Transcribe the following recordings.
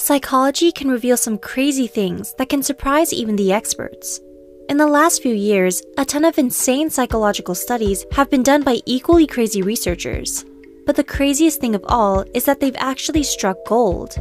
Psychology can reveal some crazy things that can surprise even the experts. In the last few years, a ton of insane psychological studies have been done by equally crazy researchers. But the craziest thing of all is that they've actually struck gold.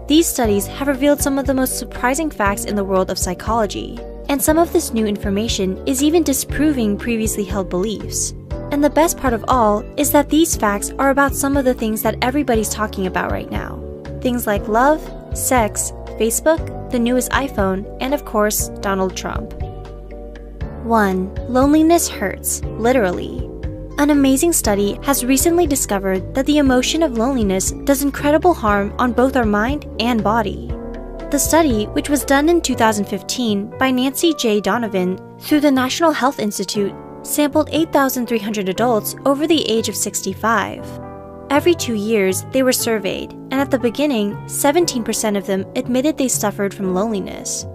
These studies have revealed some of the most surprising facts in the world of psychology, and some of this new information is even disproving previously held beliefs. And the best part of all is that these facts are about some of the things that everybody's talking about right now. Things like love, sex, Facebook, the newest iPhone, and of course, Donald Trump. 1. Loneliness hurts, literally. An amazing study has recently discovered that the emotion of loneliness does incredible harm on both our mind and body. The study, which was done in 2015 by Nancy J. Donovan through the National Health Institute, sampled 8,300 adults over the age of 65. Every 2 years, they were surveyed, and at the beginning, 17% of them admitted they suffered from loneliness.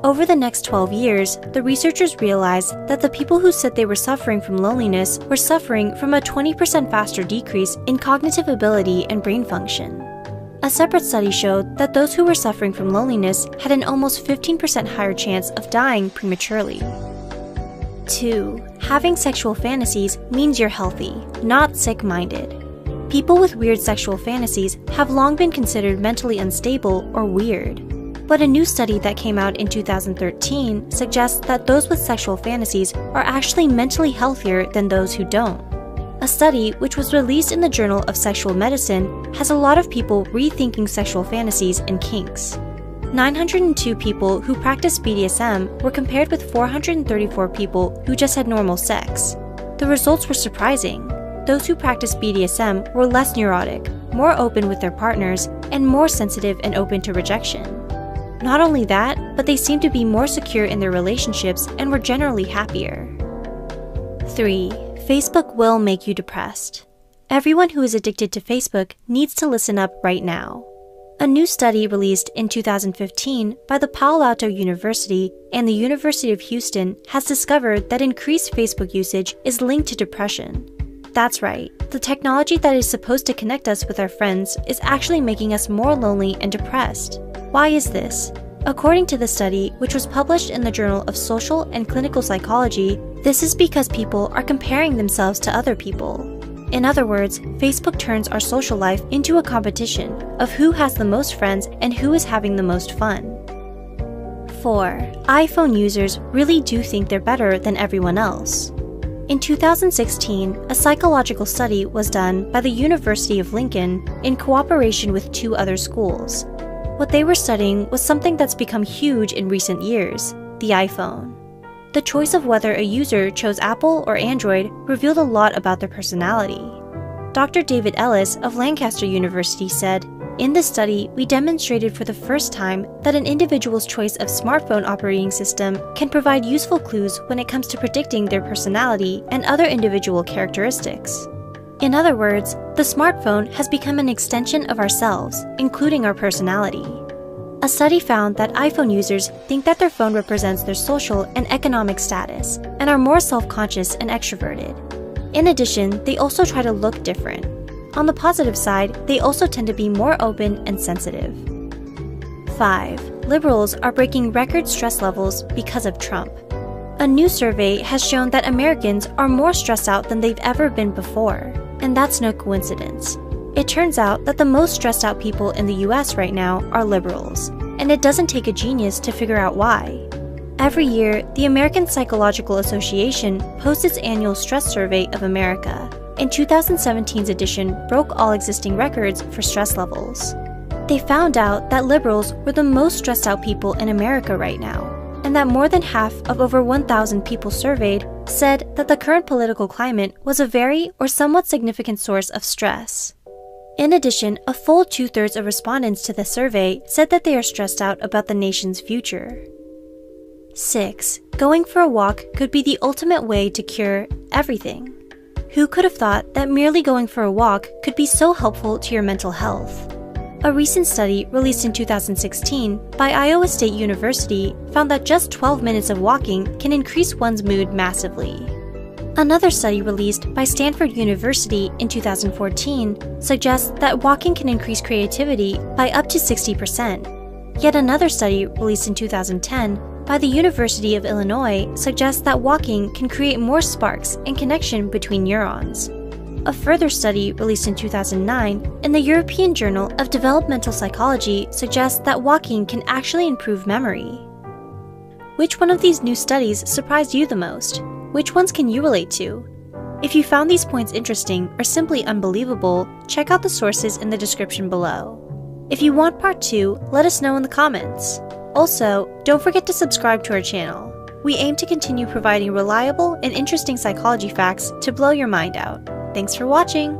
Over the next 12 years, the researchers realized that the people who said they were suffering from loneliness were suffering from a 20% faster decrease in cognitive ability and brain function. A separate study showed that those who were suffering from loneliness had an almost 15% higher chance of dying prematurely. 2. Having sexual fantasies means you're healthy, not sick-minded. People with weird sexual fantasies have long been considered mentally unstable or weird. But a new study that came out in 2013 suggests that those with sexual fantasies are actually mentally healthier than those who don't. A study, which was released in the Journal of Sexual Medicine, has a lot of people rethinking sexual fantasies and kinks. 902 people who practiced BDSM were compared with 434 people who just had normal sex. The results were surprising. Those who practiced BDSM were less neurotic, more open with their partners, and more sensitive and open to rejection. Not only that, but they seemed to be more secure in their relationships and were generally happier. 3. Facebook will make you depressed. Everyone who is addicted to Facebook needs to listen up right now. A new study released in 2015 by the Palo Alto University and the University of Houston has discovered that increased Facebook usage is linked to depression. That's right, the technology that is supposed to connect us with our friends is actually making us more lonely and depressed. Why is this? According to the study, which was published in the Journal of Social and Clinical Psychology, this is because people are comparing themselves to other people. In other words, Facebook turns our social life into a competition of who has the most friends and who is having the most fun. 4. iPhone users really do think they're better than everyone else. In 2016, a psychological study was done by the University of Lincoln in cooperation with 2 other schools. What they were studying was something that's become huge in recent years, the iPhone. The choice of whether a user chose Apple or Android revealed a lot about their personality. Dr. David Ellis of Lancaster University said, "In this study, we demonstrated for the first time that an individual's choice of smartphone operating system can provide useful clues when it comes to predicting their personality and other individual characteristics." In other words, the smartphone has become an extension of ourselves, including our personality. A study found that iPhone users think that their phone represents their social and economic status and are more self-conscious and extroverted. In addition, they also try to look different. On the positive side, they also tend to be more open and sensitive. 5. Liberals are breaking record stress levels because of Trump. A new survey has shown that Americans are more stressed out than they've ever been before, and that's no coincidence. It turns out that the most stressed out people in the US right now are liberals, and it doesn't take a genius to figure out why. Every year, the American Psychological Association posts its annual stress survey of America, and 2017's edition broke all existing records for stress levels. They found out that liberals were the most stressed out people in America right now, and that more than half of over 1,000 people surveyed said that the current political climate was a very or somewhat significant source of stress. In addition, a full 2/3 of respondents to the survey said that they are stressed out about the nation's future. 6. Going for a walk could be the ultimate way to cure everything. Who could have thought that merely going for a walk could be so helpful to your mental health? A recent study released in 2016 by Iowa State University found that just 12 minutes of walking can increase one's mood massively. Another study released by Stanford University in 2014 suggests that walking can increase creativity by up to 60%. Yet another study released in 2010 by the University of Illinois suggests that walking can create more sparks and connection between neurons. A further study released in 2009 in the European Journal of Developmental Psychology suggests that walking can actually improve memory. Which one of these new studies surprised you the most? Which ones can you relate to? If you found these points interesting or simply unbelievable, check out the sources in the description below. If you want part 2, let us know in the comments. Also, don't forget to subscribe to our channel. We aim to continue providing reliable and interesting psychology facts to blow your mind out. Thanks for watching!